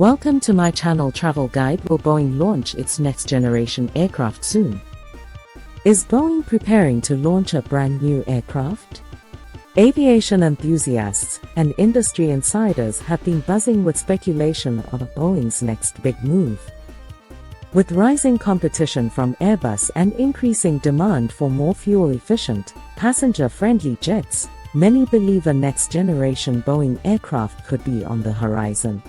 Welcome to my channel Travel Guide. Will Boeing launch its next generation aircraft soon? Is Boeing preparing to launch a brand new aircraft? Aviation enthusiasts and industry insiders have been buzzing with speculation of Boeing's next big move. With rising competition from Airbus and increasing demand for more fuel-efficient, passenger-friendly jets, many believe a next-generation Boeing aircraft could be on the horizon.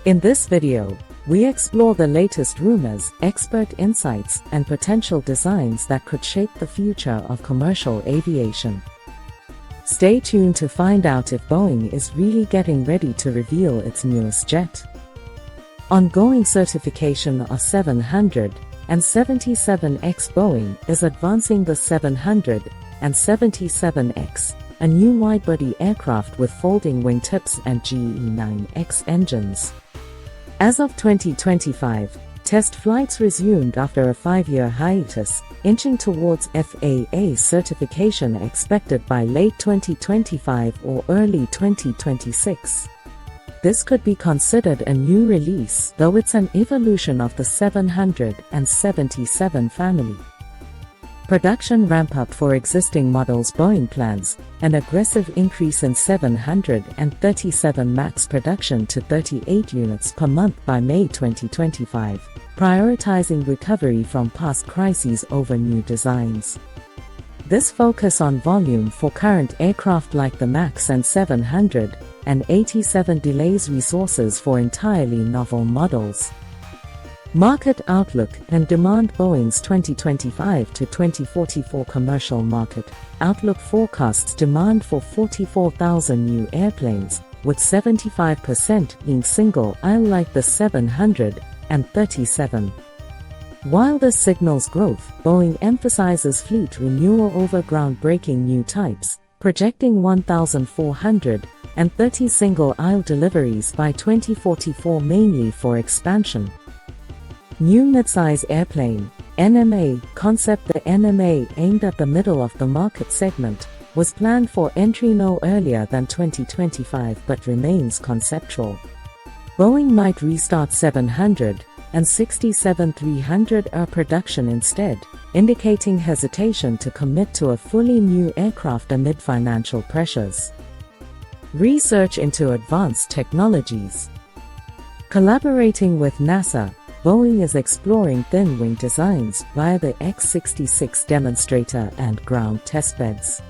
In this video, we explore the latest rumors, expert insights, and potential designs that could shape the future of commercial aviation. Stay tuned to find out if Boeing is really getting ready to reveal its newest jet. Ongoing certification of 700 and 77X. Boeing is advancing the 777X, a new wide-body aircraft with folding wingtips and GE9X engines. As of 2025, test flights resumed after a 5-year hiatus, inching towards FAA certification expected by late 2025 or early 2026. This could be considered a new release, though it's an evolution of the 777 family. Production ramp-up for existing models. Boeing plans an aggressive increase in 737 MAX production to 38 units per month by May 2025, prioritizing recovery from past crises over new designs. This focus on volume for current aircraft like the MAX and 787 delays resources for entirely novel models. Market outlook and demand. Boeing's 2025 to 2044 commercial market outlook forecasts demand for 44,000 new airplanes, with 75% being single-aisle like the 737. While this signals growth, Boeing emphasizes fleet renewal over groundbreaking new types, projecting 1,430 single-aisle deliveries by 2044, mainly for expansion. New midsize airplane, NMA concept. The NMA, aimed at the middle of the market segment, was planned for entry no earlier than 2025 but remains conceptual. Boeing might restart 767-300 production instead, indicating hesitation to commit to a fully new aircraft amid financial pressures. Research into advanced technologies. Collaborating with NASA, Boeing is exploring thin-wing designs via the X-66 demonstrator and ground testbeds.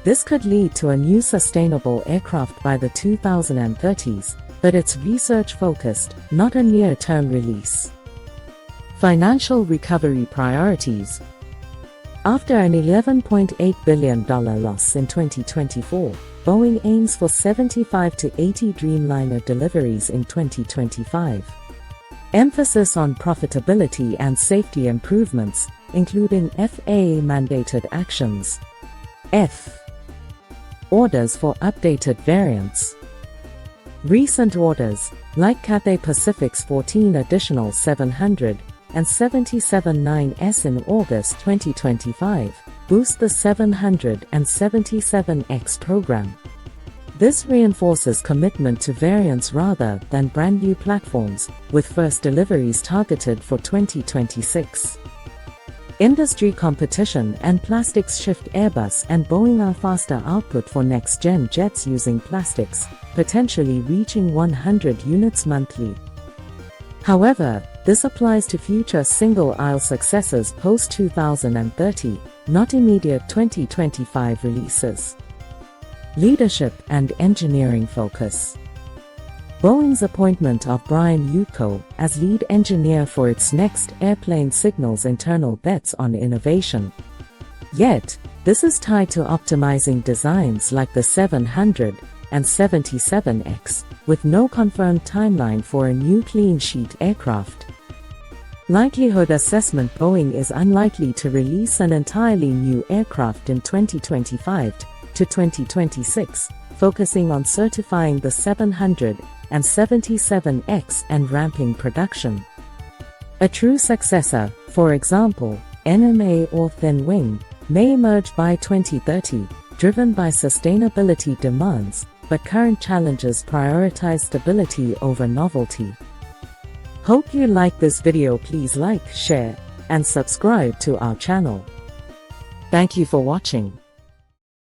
This could lead to a new sustainable aircraft by the 2030s, but it's research-focused, not a near-term release. Financial recovery priorities. After an $11.8 billion loss in 2024, Boeing aims for 75 to 80 Dreamliner deliveries in 2025. Emphasis on profitability and safety improvements, including FAA-mandated actions. Orders for updated variants. Recent orders, like Cathay Pacific's 14 additional 777-9s in August 2025, boost the 777X program. This reinforces commitment to variants rather than brand new platforms, with first deliveries targeted for 2026. Industry competition and plastics shift. Airbus and Boeing are faster output for next-gen jets using plastics, potentially reaching 100 units monthly. However, this applies to future single-aisle successors post-2030, not immediate 2025 releases. Leadership and engineering focus. Boeing's appointment of Brian Utko as lead engineer for its next airplane signals internal bets on innovation. Yet, this is tied to optimizing designs like the 777X, with no confirmed timeline for a new clean sheet aircraft. Likelihood assessment. Boeing is unlikely to release an entirely new aircraft in 2025 to 2026, focusing on certifying the 777X and ramping production. A true successor, for example, NMA or thin wing, may emerge by 2030, driven by sustainability demands, but current challenges prioritize stability over novelty. Hope you like this video. Please like, share, and subscribe to our channel. Thank you for watching.